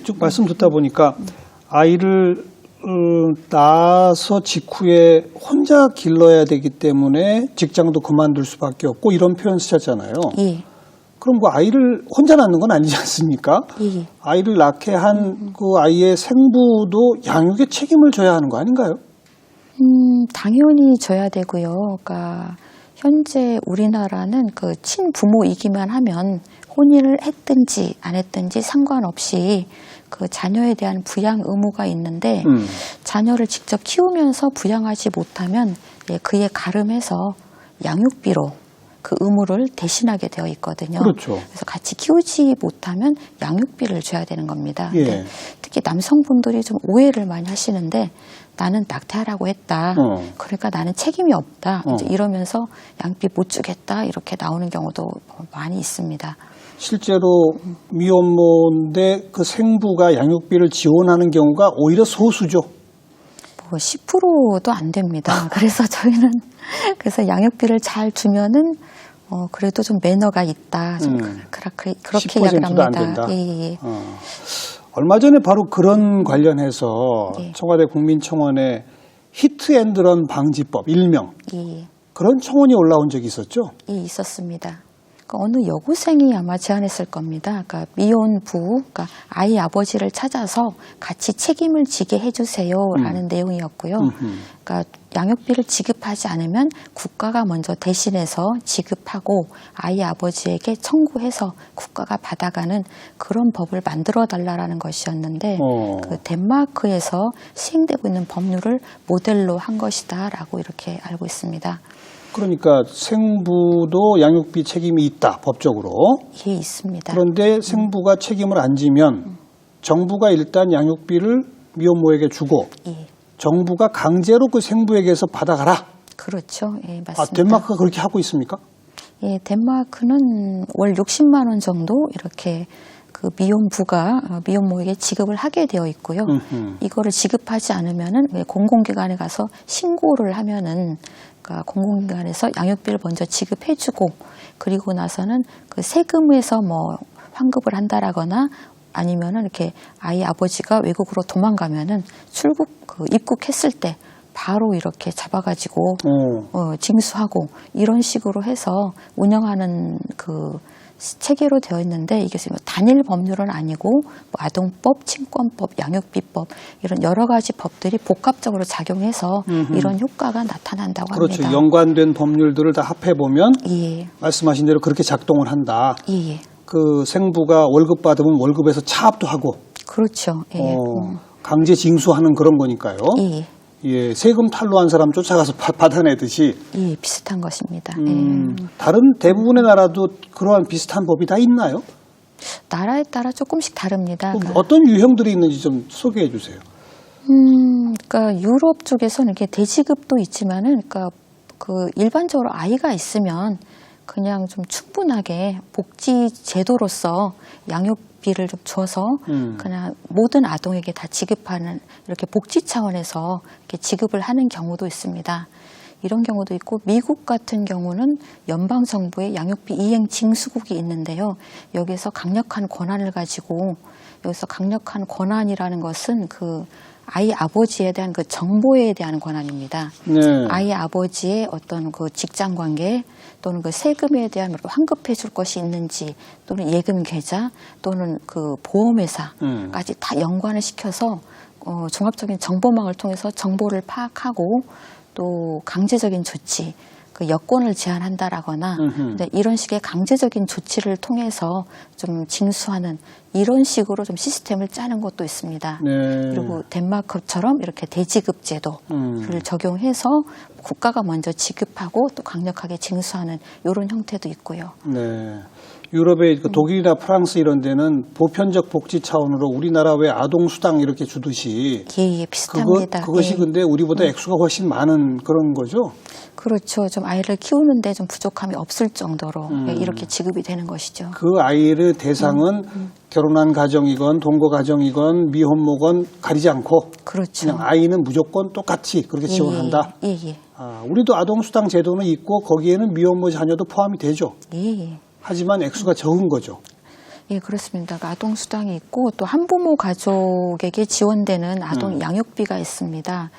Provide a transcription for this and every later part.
쭉 말씀 듣다 보니까 아이를 낳아서 직후에 혼자 길러야 되기 때문에 직장도 그만둘 수밖에 없고 이런 표현 쓰셨잖아요. 예. 그럼 그 아이를 혼자 낳는 건 아니지 않습니까? 예. 아이를 낳게 한 그 아이의 생부도 양육에 책임을 져야 하는 거 아닌가요? 당연히 져야 되고요. 그러니까 현재 우리나라는 그 친부모이기만 하면 혼인을 했든지 안 했든지 상관없이 그 자녀에 대한 부양 의무가 있는데 자녀를 직접 키우면서 부양하지 못하면 그에 가름해서 양육비로 그 의무를 대신하게 되어 있거든요. 그렇죠. 그래서 같이 키우지 못하면 양육비를 줘야 되는 겁니다. 예. 특히 남성분들이 좀 오해를 많이 하시는데 나는 낙태하라고 했다. 그러니까 나는 책임이 없다. 이제 이러면서 양육비 못 주겠다. 이렇게 나오는 경우도 많이 있습니다. 실제로 미혼모인데 그 생부가 양육비를 지원하는 경우가 오히려 소수죠. 뭐 10%도 안 됩니다. 그래서 저희는 그래서 양육비를 잘 주면은 그래도 좀 매너가 있다. 좀 그렇게 이야기를 합니다. 안 된다. 예. 얼마 전에 바로 그런 관련해서 예. 청와대 국민청원에 히트앤드런 방지법 일명 예. 그런 청원이 올라온 적이 있었죠? 예, 있었습니다. 그러니까 어느 여고생이 아마 제안했을 겁니다. 그러니까 미혼 부부, 그러니까 아이 아버지를 찾아서 같이 책임을 지게 해주세요라는 내용이었고요. 그러니까 양육비를 지급하지 않으면 국가가 먼저 대신해서 지급하고 아이 아버지에게 청구해서 국가가 받아가는 그런 법을 만들어 달라라는 것이었는데 그 덴마크에서 시행되고 있는 법률을 모델로 한 것이다라고 이렇게 알고 있습니다. 그러니까 생부도 양육비 책임이 있다, 법적으로. 예, 있습니다. 그런데 생부가 책임을 안 지면 정부가 일단 양육비를 미혼모에게 주고 예. 정부가 강제로 그 생부에게서 받아가라. 그렇죠. 예, 맞습니다. 아, 덴마크가 그렇게 하고 있습니까? 예, 덴마크는 월 60만 원 정도 이렇게 그 미혼부가 미혼모에게 지급을 하게 되어 있고요. 이거를 지급하지 않으면은 공공기관에 가서 신고를 하면은 그러니까 공공기관에서 양육비를 먼저 지급해주고 그리고 나서는 그 세금에서 뭐 환급을 한다라거나 아니면은 이렇게 아이 아버지가 외국으로 도망가면은 입국했을 때 바로 이렇게 잡아가지고 징수하고 이런 식으로 해서 운영하는 그 체계로 되어 있는데 이게 지금 단일 법률은 아니고 뭐 아동법, 친권법, 양육비법 이런 여러 가지 법들이 복합적으로 작용해서 이런 효과가 나타난다고 그렇죠. 합니다. 연관된 법률들을 다 합해보면 예. 말씀하신 대로 그렇게 작동을 한다. 예. 그 생부가 월급 받으면 월급에서 차압도 하고 그렇죠. 예. 강제 징수하는 그런 거니까요. 예. 예, 세금 탈루한 사람 쫓아가서 받아내듯이. 예, 비슷한 것입니다. 다른 대부분의 나라도 그러한 비슷한 법이 다 있나요? 나라에 따라 조금씩 다릅니다. 어떤 유형들이 있는지 좀 소개해 주세요. 그러니까 유럽 쪽에서는 이렇게 대지급도 있지만은, 그러니까 그 일반적으로 아이가 있으면 그냥 좀 충분하게 복지 제도로서 양육비를 좀 줘서 그냥 모든 아동에게 다 지급하는 이렇게 복지 차원에서 이렇게 지급을 하는 경우도 있습니다. 이런 경우도 있고 미국 같은 경우는 연방 정부의 양육비 이행 징수국이 있는데요. 여기서 강력한 권한을 가지고 여기서 강력한 권한이라는 것은 그 아이 아버지에 대한 그 정보에 대한 권한입니다. 네. 아이 아버지의 어떤 그 직장 관계 또는 그 세금에 대한 환급해 줄 것이 있는지 또는 예금 계좌 또는 그 보험회사까지 다 연관을 시켜서 종합적인 정보망을 통해서 정보를 파악하고 또 강제적인 조치 그 여권을 제한한다라거나 이런 식의 강제적인 조치를 통해서 좀 징수하는 이런 식으로 좀 시스템을 짜는 것도 있습니다. 네. 그리고 덴마크처럼 이렇게 대지급 제도를 적용해서 국가가 먼저 지급하고 또 강력하게 징수하는 이런 형태도 있고요. 네. 유럽의 그 독일이나 프랑스 이런 데는 보편적 복지 차원으로 우리나라 왜 아동수당 이렇게 주듯이 예, 비슷합니다. 그것이 예. 근데 우리보다 액수가 훨씬 많은 그런 거죠? 그렇죠. 좀 아이를 키우는데 좀 부족함이 없을 정도로 이렇게 지급이 되는 것이죠. 그 아이의 대상은 결혼한 가정이건 동거 가정이건 미혼모건 가리지 않고 그렇죠. 그냥 아이는 무조건 똑같이 그렇게 지원한다. 예, 예. 우리도 아동수당 제도는 있고 거기에는 미혼모 자녀도 포함이 되죠. 예, 예. 하지만 액수가 적은 거죠. 예, 그렇습니다. 아동 수당이 있고 또 한부모 가족에게 지원되는 아동 양육비가 있습니다.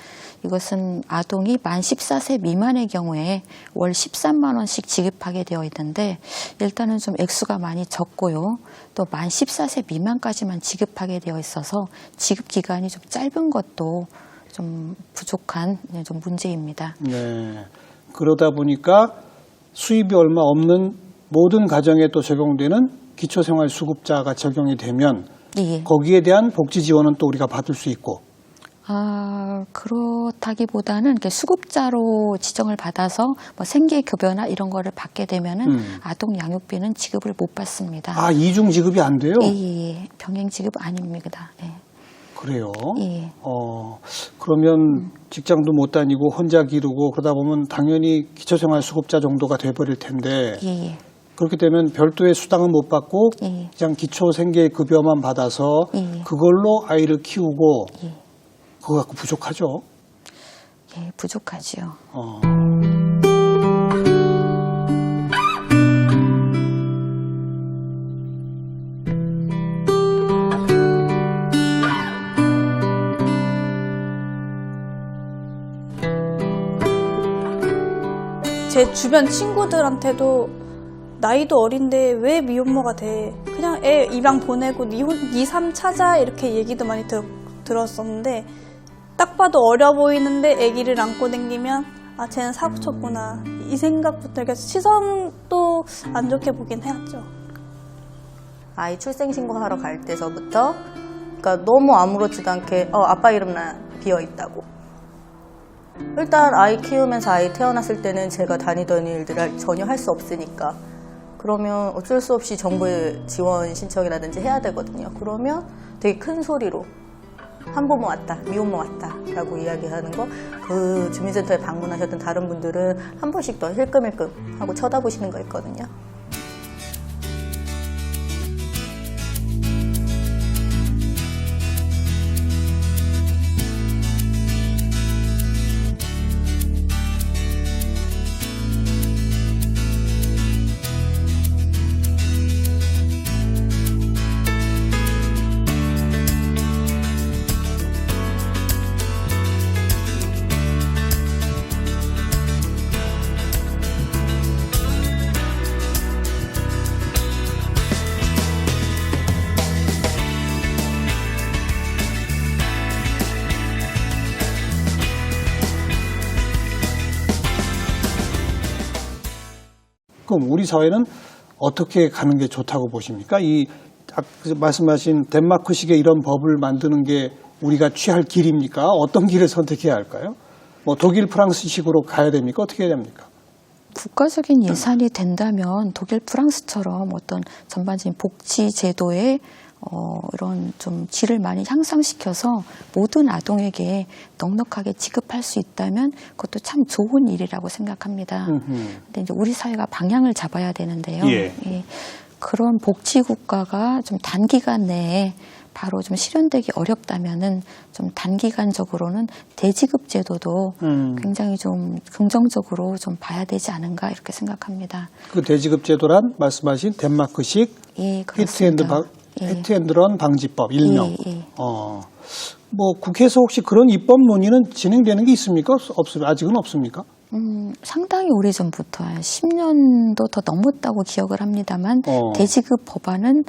이것은 아동이 만 14세 미만의 경우에 월 13만 원씩 지급하게 되어 있는데 일단은 좀 액수가 많이 적고요. 또 만 14세 미만까지만 지급하게 되어 있어서 지급 기간이 좀 짧은 것도 좀 부족한 좀 문제입니다. 네. 그러다 보니까 수입이 얼마 없는 모든 가정에 또 적용되는 기초생활수급자가 적용이 되면 예. 거기에 대한 복지 지원은 또 우리가 받을 수 있고. 그렇다기보다는 이렇게 수급자로 지정을 받아서 뭐 생계급여나 이런 거를 받게 되면은 아동 양육비는 지급을 못 받습니다. 이중 지급이 안 돼요? 예. 병행 지급 아닙니다. 예. 그래요? 예. 그러면 직장도 못 다니고 혼자 기르고 그러다 보면 당연히 기초생활수급자 정도가 돼버릴 텐데 예. 그렇게 되면 별도의 수당은 못 받고 예. 그냥 기초생계급여만 받아서 예. 그걸로 아이를 키우고 예. 그거 갖고 부족하죠? 예, 부족하지요. 제 주변 친구들한테도 나이도 어린데 왜 미혼모가 돼? 그냥 애 입양 보내고 니 삶 찾아 이렇게 얘기도 많이 들었었는데 딱 봐도 어려 보이는데 아기를 안고 댕기면 쟤는 사고 쳤구나 이 생각부터 이렇게 시선도 안 좋게 보긴 해야죠. 아이 출생신고하러 갈 때서부터 그러니까 너무 아무렇지도 않게 아빠 이름만 비어있다고. 일단 아이 키우면서 아이 태어났을 때는 제가 다니던 일들을 전혀 할 수 없으니까 그러면 어쩔 수 없이 정부의 지원 신청이라든지 해야 되거든요. 그러면 되게 큰 소리로 한부모 왔다, 미혼모 왔다 라고 이야기하는 거 그 주민센터에 방문하셨던 다른 분들은 한 번씩 더 힐끔힐끔 하고 쳐다보시는 거 있거든요. 그럼 우리 사회는 어떻게 가는 게 좋다고 보십니까? 말씀하신 덴마크식의 이런 법을 만드는 게 우리가 취할 길입니까? 어떤 길을 선택해야 할까요? 뭐 독일, 프랑스식으로 가야 됩니까? 어떻게 해야 됩니까? 국가적인 예산이 된다면 독일, 프랑스처럼 어떤 전반적인 복지 제도에 이런 좀 질을 많이 향상시켜서 모든 아동에게 넉넉하게 지급할 수 있다면 그것도 참 좋은 일이라고 생각합니다. 근데 이제 우리 사회가 방향을 잡아야 되는데요. 예. 그런 복지 국가가 좀 단기간 내에 바로 좀 실현되기 어렵다면은 좀 단기간적으로는 대지급 제도도 굉장히 좀 긍정적으로 좀 봐야 되지 않은가 이렇게 생각합니다. 그 대지급 제도란 말씀하신 덴마크식 예, 그렇습니다. 히트앤드런 방지법 일명. 예. 뭐 국회에서 혹시 그런 입법 논의는 진행되는 게 있습니까? 아직은 없습니까? 상당히 오래전부터 한 10년도 더 넘었다고 기억을 합니다만 대지급 법안은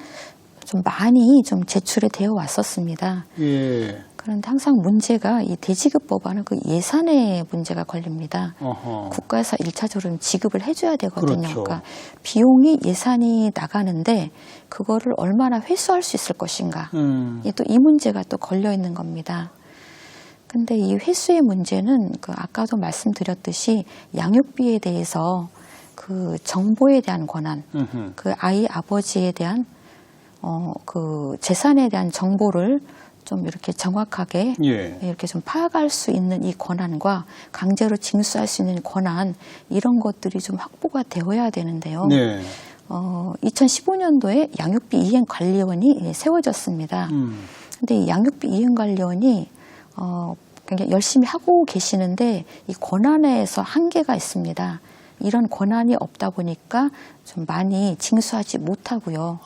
좀 많이 좀 제출이 되어 왔었습니다. 예. 그런데 항상 문제가 이 대지급 법안은 그 예산에 문제가 걸립니다. 국가에서 1차적으로 지급을 해줘야 되거든요. 그렇죠. 그러니까 비용이 예산이 나가는데 그거를 얼마나 회수할 수 있을 것인가. 또 이 문제가 또 걸려 있는 겁니다. 근데 이 회수의 문제는 그 아까도 말씀드렸듯이 양육비에 대해서 그 정보에 대한 권한, 그 아이 아버지에 대한 그 재산에 대한 정보를 좀 이렇게 정확하게 이렇게 좀 파악할 수 있는 이 권한과 강제로 징수할 수 있는 권한 이런 것들이 좀 확보가 되어야 되는데요. 네. 2015년도에 양육비 이행관리원이 세워졌습니다. 근데 이 양육비 이행관리원이 굉장히 열심히 하고 계시는데 이 권한에서 한계가 있습니다. 이런 권한이 없다 보니까 좀 많이 징수하지 못하고요.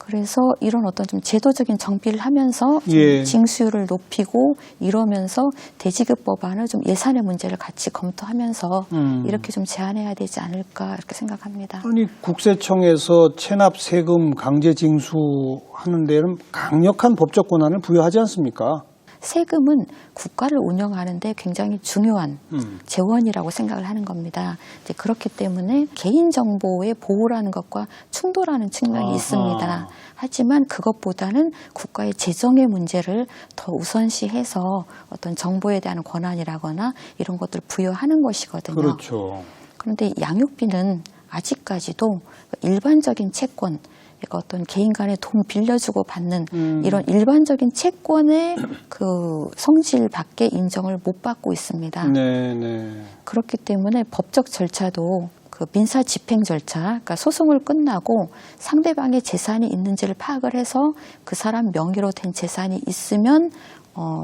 그래서 이런 어떤 좀 제도적인 정비를 하면서 좀 예. 징수율을 높이고 이러면서 대지급 법안을 좀 예산의 문제를 같이 검토하면서 이렇게 좀 제한해야 되지 않을까 이렇게 생각합니다. 아니 국세청에서 체납 세금 강제 징수하는 데는 강력한 법적 권한을 부여하지 않습니까? 세금은 국가를 운영하는데 굉장히 중요한 재원이라고 생각을 하는 겁니다. 이제 그렇기 때문에 개인정보의 보호라는 것과 충돌하는 측면이 아하. 있습니다. 하지만 그것보다는 국가의 재정의 문제를 더 우선시해서 어떤 정보에 대한 권한이라거나 이런 것들을 부여하는 것이거든요. 그렇죠. 그런데 양육비는 아직까지도 일반적인 채권, 그러니까 어떤 개인 간에 돈 빌려주고 받는 이런 일반적인 채권의 그 성질 밖에 인정을 못 받고 있습니다. 네, 네. 그렇기 때문에 법적 절차도 그 민사 집행 절차, 그러니까 소송을 끝나고 상대방의 재산이 있는지를 파악을 해서 그 사람 명의로 된 재산이 있으면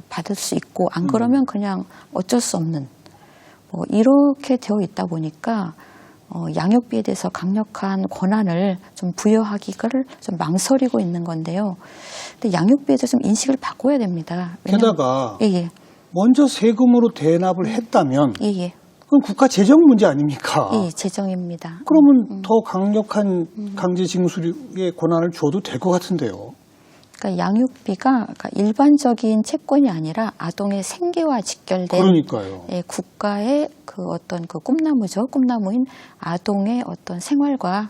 받을 수 있고 안 그러면 그냥 어쩔 수 없는 뭐 이렇게 되어 있다 보니까 양육비에 대해서 강력한 권한을 좀 부여하기를 좀 망설이고 있는 건데요. 근데 양육비에 대해서 좀 인식을 바꿔야 됩니다. 게다가 예. 먼저 세금으로 대납을 했다면 예. 그건 국가 재정 문제 아닙니까? 예, 재정입니다. 그러면 더 강력한 강제 징수의 권한을 줘도 될 것 같은데요. 그러니까 양육비가 그러니까 일반적인 채권이 아니라 아동의 생계와 직결된 그러니까요. 예, 국가의 그 어떤 그 꿈나무죠. 꿈나무인 아동의 어떤 생활과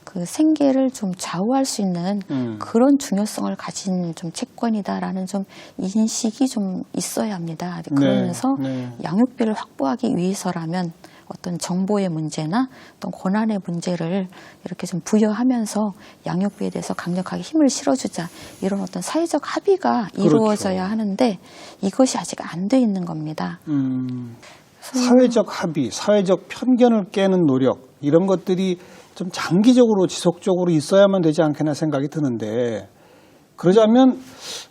그 생계를 좀 좌우할 수 있는 그런 중요성을 가진 좀 채권이다라는 좀 인식이 좀 있어야 합니다. 그러면서 네. 양육비를 확보하기 위해서라면 어떤 정보의 문제나 어떤 권한의 문제를 이렇게 좀 부여하면서 양육비에 대해서 강력하게 힘을 실어주자 이런 어떤 사회적 합의가 이루어져야 하는데 이것이 아직 안 돼 있는 겁니다. 사회적 합의, 사회적 편견을 깨는 노력 이런 것들이 좀 장기적으로 지속적으로 있어야만 되지 않겠나 생각이 드는데 그러자면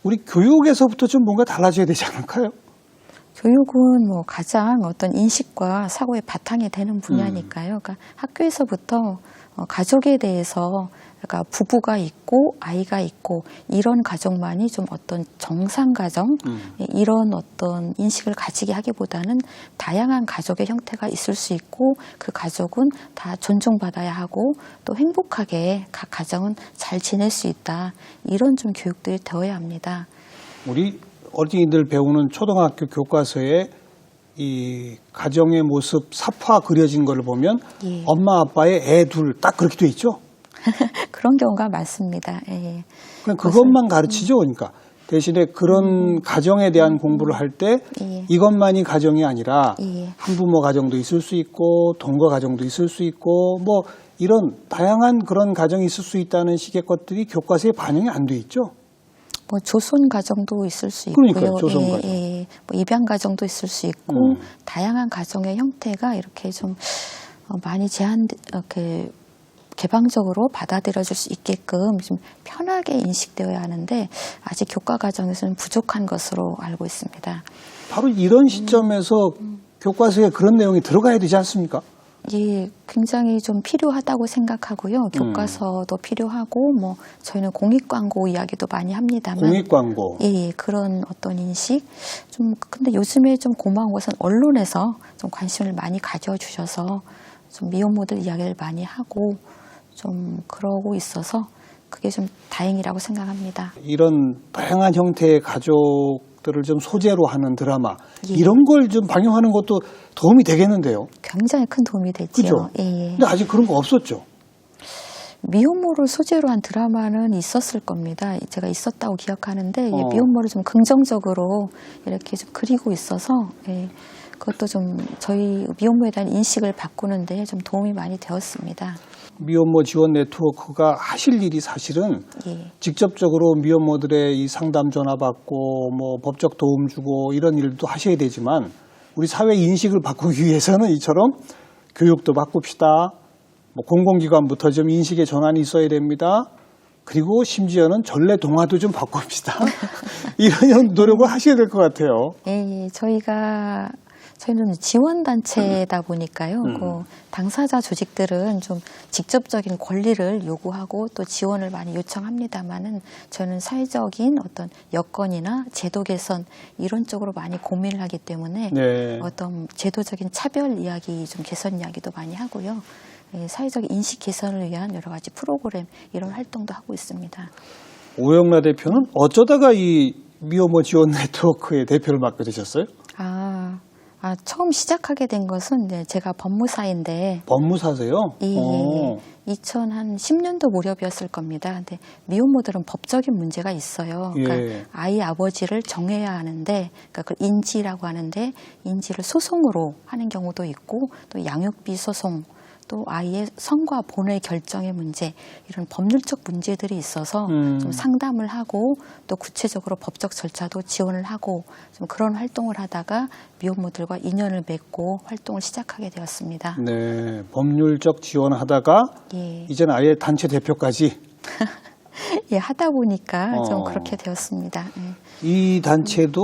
우리 교육에서부터 좀 뭔가 달라져야 되지 않을까요? 교육은 뭐 가장 어떤 인식과 사고의 바탕이 되는 분야니까요. 그러니까 학교에서부터 가족에 대해서 그러니까 부부가 있고 아이가 있고 이런 가족만이 좀 어떤 정상 가정 이런 어떤 인식을 가지게 하기보다는 다양한 가족의 형태가 있을 수 있고 그 가족은 다 존중받아야 하고 또 행복하게 각 가정은 잘 지낼 수 있다. 이런 좀 교육들이 되어야 합니다. 우리 어린이들 배우는 초등학교 교과서에 이 가정의 모습 사파 그려진 거를 보면 예. 엄마 아빠의 애 둘 딱 그렇게 돼 있죠. 그런 경우가 많습니다. 예. 그냥 그것만 가르치죠. 그러니까 대신에 그런 가정에 대한 공부를 할 때 예. 이것만이 가정이 아니라 예. 한부모 가정도 있을 수 있고 동거 가정도 있을 수 있고 뭐 이런 다양한 그런 가정이 있을 수 있다는 식의 것들이 교과서에 반영이 안 돼 있죠. 뭐 조손 가정도 있을 수 있고요. 그러니까요, 조손 가정. 뭐 입양 가정도 있을 수 있고 다양한 가정의 형태가 이렇게 좀 많이 이렇게 개방적으로 받아들여질 수 있게끔 좀 편하게 인식되어야 하는데 아직 교과 과정에서는 부족한 것으로 알고 있습니다. 바로 이런 시점에서 교과서에 그런 내용이 들어가야 되지 않습니까? 예, 굉장히 좀 필요하다고 생각하고요. 교과서도 필요하고, 뭐, 저희는 공익광고 이야기도 많이 합니다만. 공익광고. 예, 그런 어떤 인식. 좀, 근데 요즘에 좀 고마운 것은 언론에서 좀 관심을 많이 가져주셔서 좀 미혼모들 이야기를 많이 하고 좀 그러고 있어서 그게 좀 다행이라고 생각합니다. 이런 다양한 형태의 가족들을 좀 소재로 하는 드라마 예. 이런 걸 좀 방영하는 것도 도움이 되겠는데요. 굉장히 큰 도움이 되지요. 그죠? 예. 근데 아직 그런 거 없었죠. 미혼모를 소재로 한 드라마는 있었을 겁니다. 제가 있었다고 기억하는데 예, 어. 미혼모를 좀 긍정적으로 이렇게 좀 그리고 있어서 예, 그것도 좀 저희 미혼모에 대한 인식을 바꾸는데 좀 도움이 많이 되었습니다. 미혼모 지원 네트워크가 하실 일이 사실은 예. 직접적으로 미혼모들의 이 상담 전화 받고 뭐 법적 도움 주고 이런 일도 하셔야 되지만 우리 사회 인식을 바꾸기 위해서는 이처럼 교육도 바꿉시다. 뭐 공공기관부터 좀 인식의 전환이 있어야 됩니다. 그리고 심지어는 전래 동화도 좀 바꿉시다. 이런 노력을 하셔야 될 것 같아요. 예, 저희가 저희는 지원단체다 보니까요. 그 당사자 조직들은 좀 직접적인 권리를 요구하고 또 지원을 많이 요청합니다만은 저는 사회적인 어떤 여건이나 제도 개선 이런 쪽으로 많이 고민을 하기 때문에 네. 어떤 제도적인 차별 이야기, 좀 개선 이야기도 많이 하고요. 사회적 인식 개선을 위한 여러 가지 프로그램 이런 활동도 하고 있습니다. 오영라 대표는 어쩌다가 이 미혼모 지원 네트워크의 대표를 맡게 되셨어요? 처음 시작하게 된 것은 제가 법무사인데 법무사세요? 예. 2010년도 무렵이었을 겁니다. 근데 미혼모들은 법적인 문제가 있어요. 그러니까 예. 아이 아버지를 정해야 하는데, 그러니까 그걸 인지라고 하는데 인지를 소송으로 하는 경우도 있고 또 양육비 소송, 또 아이의 성과 본의 결정의 문제 이런 법률적 문제들이 있어서 좀 상담을 하고 또 구체적으로 법적 절차도 지원을 하고 좀 그런 활동을 하다가 미혼모들과 인연을 맺고 활동을 시작하게 되었습니다. 네, 법률적 지원을 하다가 예. 이제는 아예 단체 대표까지. 예, 하다 보니까 좀 그렇게 되었습니다. 예. 이 단체도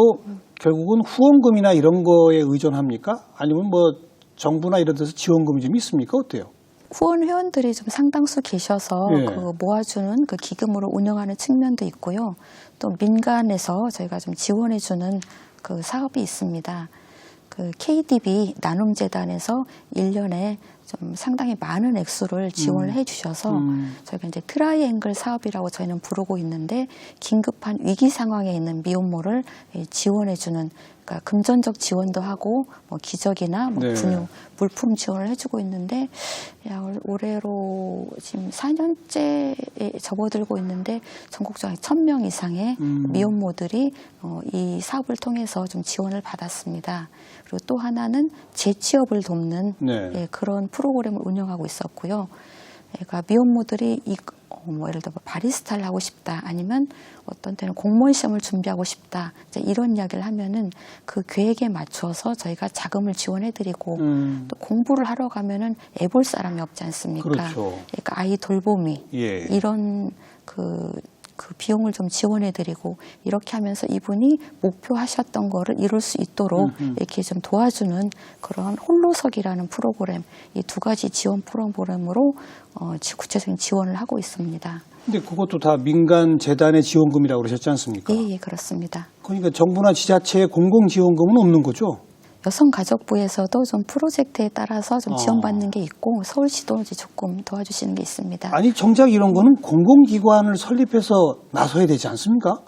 결국은 후원금이나 이런 거에 의존합니까? 아니면 뭐 정부나 이런 데서 지원금이 좀 있습니까? 어때요? 후원 회원들이 좀 상당수 계셔서 예. 그 모아주는 그 기금으로 운영하는 측면도 있고요. 또 민간에서 저희가 좀 지원해주는 그 사업이 있습니다. 그 KDB 나눔재단에서 1년에 좀 상당히 많은 액수를 지원을 해주셔서 저희가 이제 트라이앵글 사업이라고 저희는 부르고 있는데 긴급한 위기 상황에 있는 미혼모를 지원해주는, 그러니까 금전적 지원도 하고 뭐 기저귀나 뭐 네. 분유, 물품 지원을 해주고 있는데 올해로 지금 4년째에 접어들고 있는데 전국적으로 1,000명 이상의 미혼모들이 이 사업을 통해서 좀 지원을 받았습니다. 그리고 또 하나는 재취업을 돕는 네. 그런 프로그램을 운영하고 있었고요. 그러니까 미혼모들이 예를 들어 바리스타를 하고 싶다, 아니면 어떤 때는 공무원 시험을 준비하고 싶다, 이제 이런 이야기를 하면은 그 계획에 맞춰서 저희가 자금을 지원해드리고 또 공부를 하러 가면은 애볼 사람이 없지 않습니까? 그렇죠. 그러니까 아이 돌보미 예. 이런 그 비용을 좀 지원해드리고 이렇게 하면서 이분이 목표하셨던 거를 이룰 수 있도록 이렇게 좀 도와주는 그런 홀로서기라는 프로그램, 이 두 가지 지원 프로그램으로 구체적인 지원을 하고 있습니다. 근데 그것도 다 민간 재단의 지원금이라고 그러셨지 않습니까? 예, 그렇습니다. 그러니까 정부나 지자체의 공공 지원금은 없는 거죠? 여성가족부에서도 좀 프로젝트에 따라서 좀 지원받는 게 있고 서울시도 이제 조금 도와주시는 게 있습니다. 아니 정작 이런 거는 공공기관을 설립해서 나서야 되지 않습니까?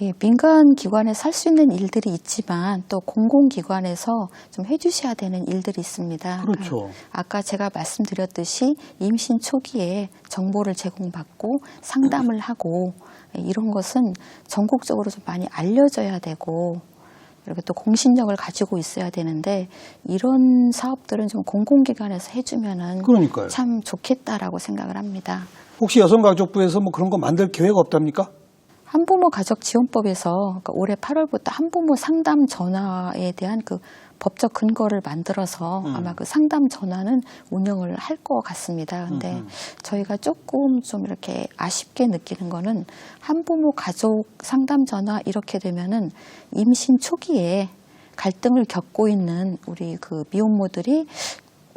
예, 민간 기관에서 할 수 있는 일들이 있지만 또 공공기관에서 좀 해주셔야 되는 일들이 있습니다. 그렇죠. 그러니까 아까 제가 말씀드렸듯이 임신 초기에 정보를 제공받고 상담을 하고 이런 것은 전국적으로 좀 많이 알려져야 되고 그리고 또 공신력을 가지고 있어야 되는데 이런 사업들은 좀 공공기관에서 해주면은 그러니까요. 참 좋겠다라고 생각을 합니다. 혹시 여성가족부에서 뭐 그런 거 만들 계획 없답니까? 한부모 가족지원법에서 그러니까 올해 8월부터 한부모 상담 전화에 대한 그 법적 근거를 만들어서 아마 그 상담 전화는 운영을 할 것 같습니다. 근데 저희가 조금 좀 이렇게 아쉽게 느끼는 거는 한부모 가족 상담 전화 이렇게 되면은 임신 초기에 갈등을 겪고 있는 우리 그 미혼모들이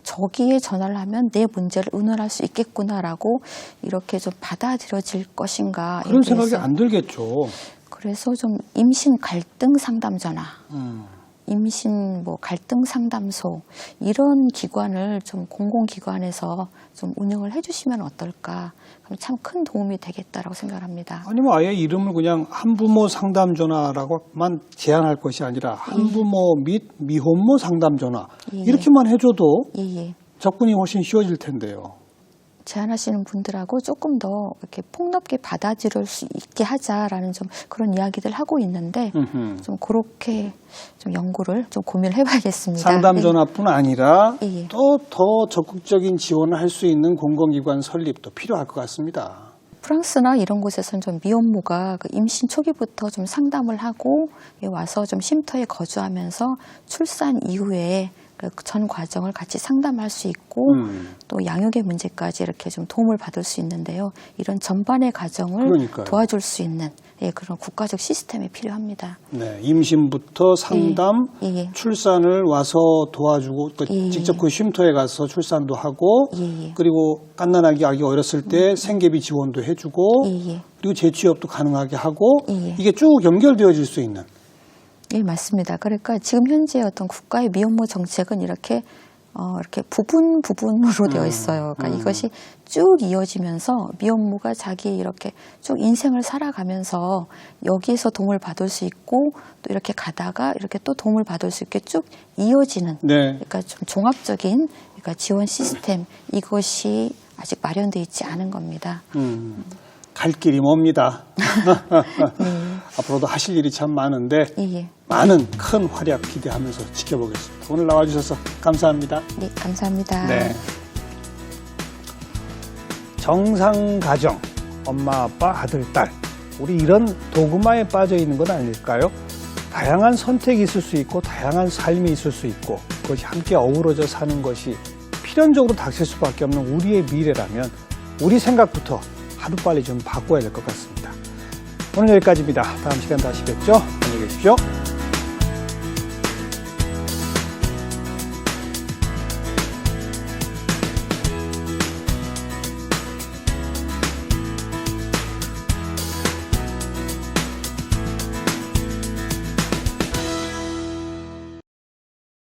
저기에 전화를 하면 내 문제를 의논할 수 있겠구나라고 이렇게 좀 받아들여질 것인가. 그런 생각이 안 들겠죠. 그래서 좀 임신 갈등 상담 전화, 임신 뭐 갈등 상담소 이런 기관을 좀 공공기관에서 좀 운영을 해주시면 어떨까. 그럼 참 큰 도움이 되겠다라고 생각합니다. 아니면 아예 이름을 그냥 한부모 상담 전화라고만 제한할 것이 아니라 한부모 및 미혼모 상담 전화 이렇게만 해줘도 예. 접근이 훨씬 쉬워질 텐데요. 제안하시는 분들하고 조금 더 이렇게 폭넓게 받아들일 수 있게 하자라는 좀 그런 이야기들 하고 있는데 좀 그렇게 좀 연구를 좀 고민을 해봐야겠습니다. 상담 전화뿐 아니라 예. 또 더 적극적인 지원을 할 수 있는 공공기관 설립도 필요할 것 같습니다. 프랑스나 이런 곳에서는 좀 미혼모가 그 임신 초기부터 좀 상담을 하고 와서 좀 쉼터에 거주하면서 출산 이후에 전 과정을 같이 상담할 수 있고 또 양육의 문제까지 이렇게 좀 도움을 받을 수 있는데요. 이런 전반의 과정을 그러니까요. 도와줄 수 있는 그런 국가적 시스템이 필요합니다. 네, 임신부터 상담, 예. 출산을 와서 도와주고 직접 그 쉼터에 가서 출산도 하고 예. 그리고 갓난아기 아기 어렸을 때 생계비 지원도 해주고 예. 그리고 재취업도 가능하게 하고 예. 이게 쭉 연결되어질 수 있는 예, 맞습니다. 그러니까 지금 현재 어떤 국가의 미혼모 정책은 이렇게 부분으로 되어 있어요. 그러니까 이것이 쭉 이어지면서 미혼모가 자기 이렇게 쭉 인생을 살아가면서 여기에서 도움을 받을 수 있고 또 이렇게 가다가 이렇게 또 도움을 받을 수 있게 쭉 이어지는 네. 그러니까 좀 종합적인 그러니까 지원 시스템 이것이 아직 마련되어 있지 않은 겁니다. 갈 길이 멉니다. 앞으로도 하실 일이 참 많은데 예. 많은 큰 활약 기대하면서 지켜보겠습니다. 오늘 나와주셔서 감사합니다. 네, 감사합니다. 네. 정상가정, 엄마, 아빠, 아들, 딸. 우리 이런 도그마에 빠져 있는 건 아닐까요? 다양한 선택이 있을 수 있고 다양한 삶이 있을 수 있고 그것이 함께 어우러져 사는 것이 필연적으로 닥칠 수밖에 없는 우리의 미래라면 우리 생각부터 하루빨리 좀 바꿔야 될 것 같습니다. 오늘 여기까지입니다. 다음 시간 다시 뵙죠. 안녕히 계십시오.